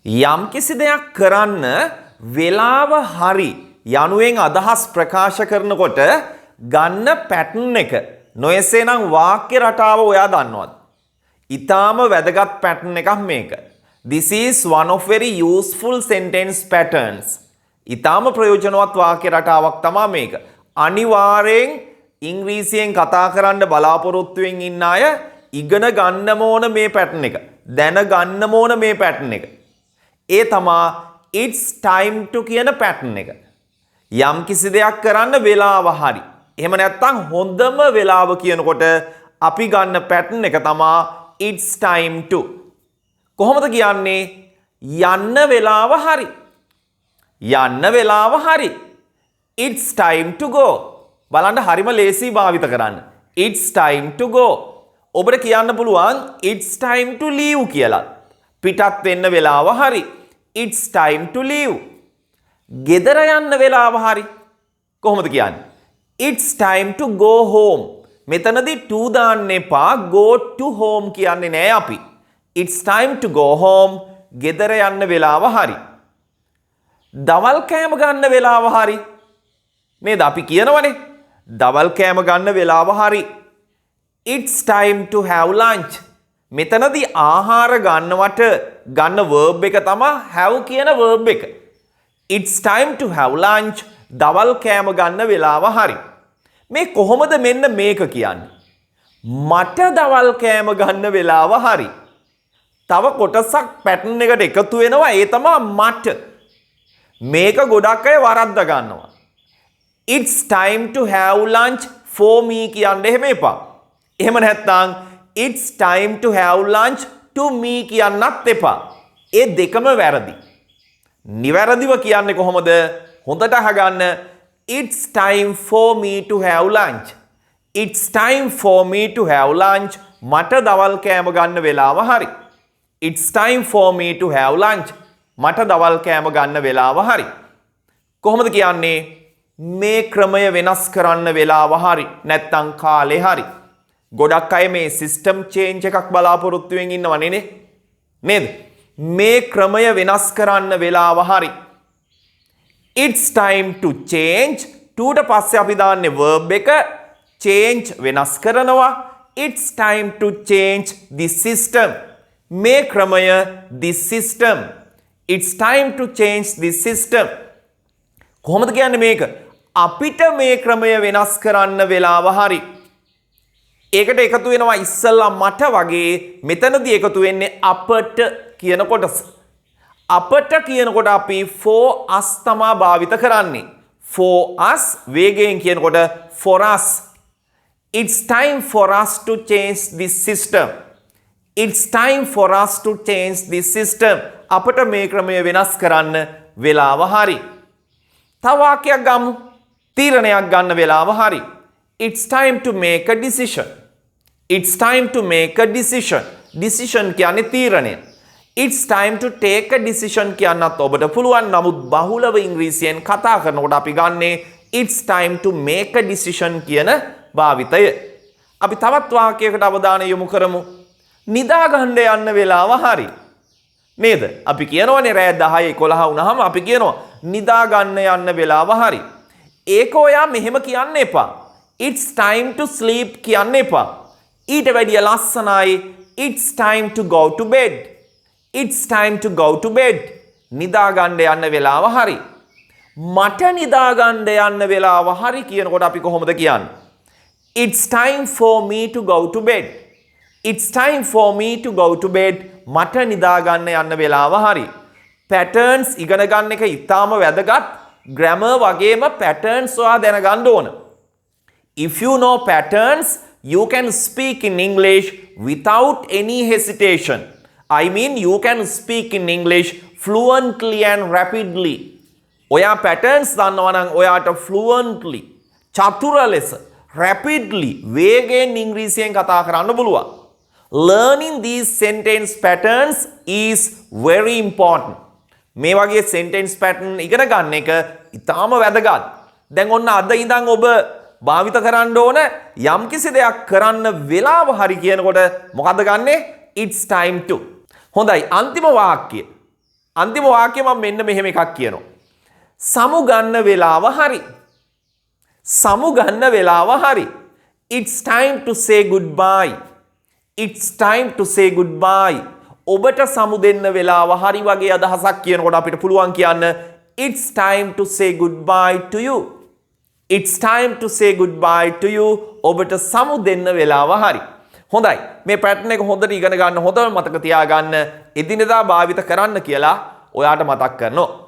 යම්කිසි දෙයක් කරන්න වේලාව හරි යනුවෙන් අදහස් ප්‍රකාශ කරනකොට ගන්න පැටර්න් එක නොයසේනම් වාක්‍ය රටාව ඔයා දන්නවද? ඊටාම වැදගත් පැටර්න් එකක් මේක. This is one of very useful sentence patterns. ඊටාම ප්‍රයෝජනවත් වාක්‍ය රටාවක් තමයි මේක. අනිවාර්යෙන් ඉංග්‍රීසියෙන් කතා කරන්න බලාපොරොත්තු වෙමින් ඉන්න අය ඉගෙන ගන්නම ඕන මේ පැටර්න් එක. දැන ගන්නම ඕන මේ පැටර්න් එක. ඒ තමා it's time to කියන පැටර්න් එක. යම් කිසි දෙයක් කරන්න වෙලාව හරි. එහෙම නැත්නම් හොඳම වෙලාව කියනකොට අපි ගන්න පැටර්න් එක තමා it's time to. කොහොමද කියන්නේ? යන්න වෙලාව හරි. යන්න වෙලාව හරි. It's time to go. බලන්න හරිම ලේසි භාවිත කරන්න. It's time to go. ඔබට කියන්න පුළුවන් it's time to leave කියලා. පිටත් වෙන්න වෙලාව හරි. It's time to leave. ගෙදර යන්න වෙලාව හරි. කොහොමද කියන්නේ? It's time to go home. මෙතනදී to දාන්න එපා. Go to home කියන්නේ නෑ අපි. It's time to go home. ගෙදර යන්න වෙලාව හරි. දවල් කෑම ගන්න වෙලාව හරි. නේද අපි කියනවනේ. දවල් කෑම ගන්න වෙලාව හරි. It's time to have lunch. මෙතනදී ආහාර ගන්නවට ගන්න verb එක තමයි have කියන verb එක. It's time to have lunch. දවල් කෑම ගන්න වෙලාව හරි. මේ කොහොමද මෙන්න මේක කියන්නේ? මට දවල් කෑම ගන්න වෙලාව හරි. තව කොටසක් පැටර්න් එකට එකතු වෙනවා. ඒ තමයි මට. මේක ගොඩක් අය වරද්දා ගන්නවා. It's time to have lunch for me කියන්න එහෙම එපා. එහෙම නැත්නම් it's time to have lunch to me කියන්නත් එපා. ඒ දෙකම වැරදි. නිවැරදිව කියන්නේ කොහොමද? හොඳට අහගන්න. It's time for me to have lunch. It's time for me to have lunch. මට දවල් කෑම ගන්න වෙලාව හරි. It's time for me to have lunch. මට දවල් කෑම ගන්න වෙලාව හරි. කොහොමද කියන්නේ? මේ ක්‍රමය වෙනස් කරන්න වෙලාව හරි. නැත්තම් කාලේ හරි. ගොඩක් අය මේ සිස්ටම් චේන්ජ් එකක් බලාපොරොත්තු වෙමින් ඉන්නවනේ නේ. නේද? මේ ක්‍රමය වෙනස් කරන්න වෙලාව හරි. It's time to change. ටුට පස්සේ අපි දාන්නේ verb එක. change වෙනස් කරනවා. It's time to change this system. මේ ක්‍රමය this system. It's time to change this system. කොහොමද කියන්නේ මේක? අපිට මේ ක්‍රමය වෙනස් කරන්න වෙලාව හරි. ඒකට එකතු වෙනවා ඉස්සල්ලා මට වගේ මෙතනදී එකතු වෙන්නේ අපට කියන කොටස. අපට කියනකොට අපි for us තමා භාවිත කරන්නේ. for us වේගයෙන් කියනකොට for us. It's time for us to change this system. It's time for us to change this system. අපට මේ ක්‍රමය වෙනස් කරන්න වෙලාව හරි. තව වාක්‍යයක් ගමු. තීරණයක් ගන්න වෙලාව හරි. It's time to make a decision. It's time to make a decision. Decision කියන්නේ තීරණය. It's time to take a decision කියන්නත් ඔබට පුළුවන්. නමුත් බහුලව ඉංග්‍රීසියෙන් කතා කරනකොට අපි ගන්නේ It's time to make a decision කියන භාවිතය. අපි තවත් වාක්‍යයකට අවධානය යොමු කරමු. නිදා ගන්න යන්න වෙලාව හරි. නේද? අපි කියනවනේ රෑ 10 11 වුණාම අපි කියනවා නිදා ගන්න යන්න වෙලාව හරි. ඒක ඔයා මෙහෙම කියන්න එපා. It's time to sleep කියන්න එපා. ඊට වැඩිය ලස්සනයි It's time to go to bed. It's time to go to bed. නිදා ගන්න යන්න වෙලාව හරි. මට නිදා ගන්න යන්න වෙලාව හරි කියනකොට අපි කොහොමද කියන්නේ? It's time for me to go to bed. It's time for me to go to bed. මට නිදා ගන්න යන්න වෙලාව හරි. Patterns ඉගෙන ගන්න එක ඉතාම වැදගත්. Grammar වගේම patterns ඔයා දැනගන්න ඕන. If you know patterns, you can speak in English without any hesitation. I mean, you can speak in English fluently and rapidly. ඔයා patterns දන්නවා නම් ඔයාට fluently, චතුර ලෙස, rapidly, වේගයෙන් ඉංග්‍රීසියෙන් කතා කරන්න පුළුවන්. Learning these sentence patterns is very important. මේ වගේ sentence pattern ඉගෙන ගන්න එක ඉතාම වැදගත්. දැන් ඔන්න අද ඉඳන් ඔබ භාවිත කරන්න ඕන යම්කිසි දෙයක් කරන්න වෙලාව හරි කියනකොට මොකද්ද ගන්නෙ? It's time to. හොඳයි අන්තිම වාක්‍යය. අන්තිම වාක්‍යය මම මෙන්න මෙහෙම එකක් කියනවා. සමු ගන්න වෙලාව හරි. සමු ගන්න වෙලාව හරි. It's time to say goodbye. It's time to say goodbye. ඔබට සමු දෙන්න වෙලාව හරි වගේ අදහසක් කියනකොට අපිට පුළුවන් කියන්න It's time to say goodbye to you. It's time to say goodbye to you. ඔබට සමු දෙන්න වෙලාව හරි. හොඳයි. මේ පැටර්න් එක හොඳට ඉගෙන ගන්න, හොඳට මතක තියාගන්න, එදිනෙදා භාවිත කරන්න කියලා ඔයාට මතක් කරනවා.